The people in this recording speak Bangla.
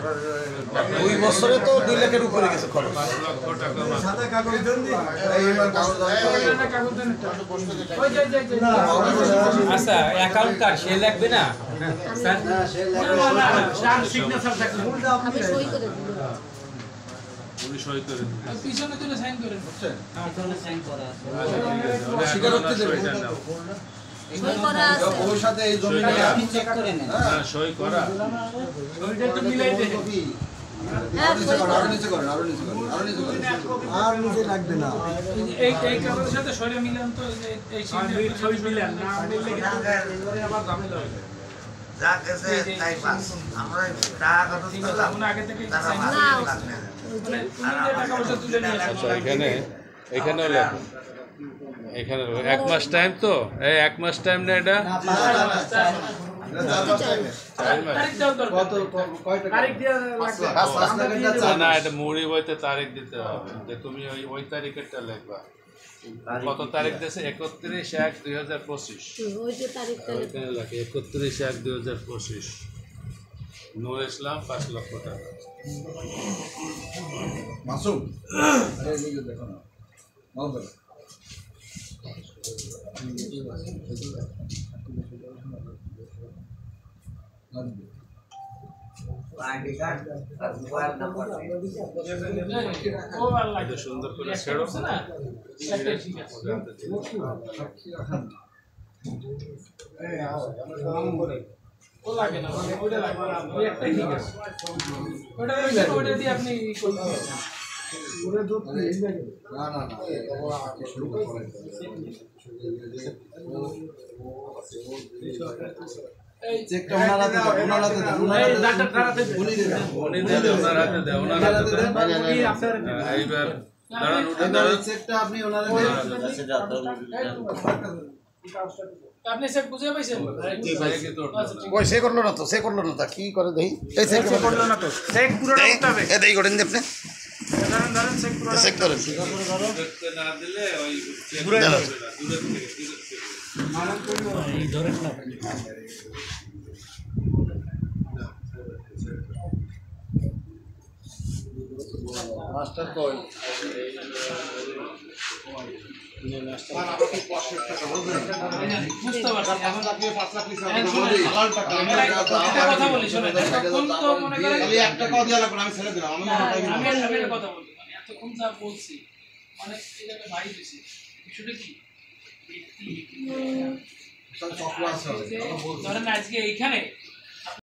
2 বছরে তো 2 লাখের উপরে গেছে খরচ। সাদা কাগজ দেন দি আচ্ছা অ্যাকাউন্ট কার্ড সে লাগবে না স্যার? স্যার সিগনেচার থাকলে আমি সই করে দিই। উনি সই করে দিন। পিছনে তুলে সাইন করেন। পিছনে সাইন করা আছে। স্বীকারোক্তি দেবেন। সই করা আছে। ওর সাথে এই জমি আপনি চেক করে নেন। হ্যাঁ সই করা। ওইটা একটু মিলাই দেখেন। হ্যাঁ সই করা। আরো নিচে করেন, আরো নিচে করেন, আরো নিচে করেন। আর নিচে লাগবে না। এই কাগজের সাথে সইটা মিলান তো এই সই মিলান না মিললে আবার ঝামেলা হবে। যা গেছে তাই পাস আমরা টাকা কত দিলাম আগে থেকে তারা সাইন না লাগবে না মানে তুমি যে টাকা পয়সা তুলে নিয়ে আসো আচ্ছা এখানেও লেখো। এখানে 1 মাস টাইম তো এই 1 মাস টাইম না এটা? 4 মাস। তারিখ দেওয়ার দরকার। কত কয় টাকা? তারিখ দেওয়া লাগবে। না এটা মুড়ি বইতে তারিখ দিতে হবে যে তুমি ওই তারিখেরটা লিখবা। কত তারিখ দিয়েছে? 31/1/2025। ওই যে তারিখটা ওইখানে লেখে 31/1/2025। নূর ইসলাম 5 লক্ষ টাকা। মাসুম এই যে দেখো না মাউস আইডি কার্ড আর মোবাইল নাম্বার ও আল্লাহ এটা সুন্দর করে ছেড়ো না একটাই ঠিক আছে। ও লাগে না ওইটা লাগবে না ওই একটাই ঠিক আছে। ওইটা দিয়ে আপনি করতে পারেন। না না না শুরু করেন এই চেকটা ওনার হাতে দাও, ওনার হাতে দাও, ওনার হাতে দাও। উনি দেন, উনি দিলে ওনার হাতে দেয়, ওনার হাতে দেয়। এইবার দাঁড়ান উঠে দাঁড়ান। চেকটা আপনি ওনার আপনি স্যার বুঝে পাইছেন? কই সে করলো না তো, সে করলো না তা কি করে দেই? এই চেক করলো না তো। চেক পুরো করতে হবে। এই দেই করেন দি আপনি। ধরেন চেক পুরো চেক করেন। দেখতে না দিলে ওই দূরে দূরে দাঁড়ান। থেকে দূরে থেকে। মাস্টার কই? বুঝতে পারছি এখন আপনি 5 লাখ লিখে এখন শুনেন, হালাল টাকা আমি একটা কথা বলি শোনেন এতক্ষণ তো মনে করেন খালি 1 টাকাও দেয়া লাগবে না, আমি ছেড়ে দিলাম। আমি আমি একটা কথা বলি মানে এতক্ষণ যা বলছি মানে এটা একটা ভাই দিছি বিষয়টা কি সব চক্র আছে। ধরেন আজকে এইখানে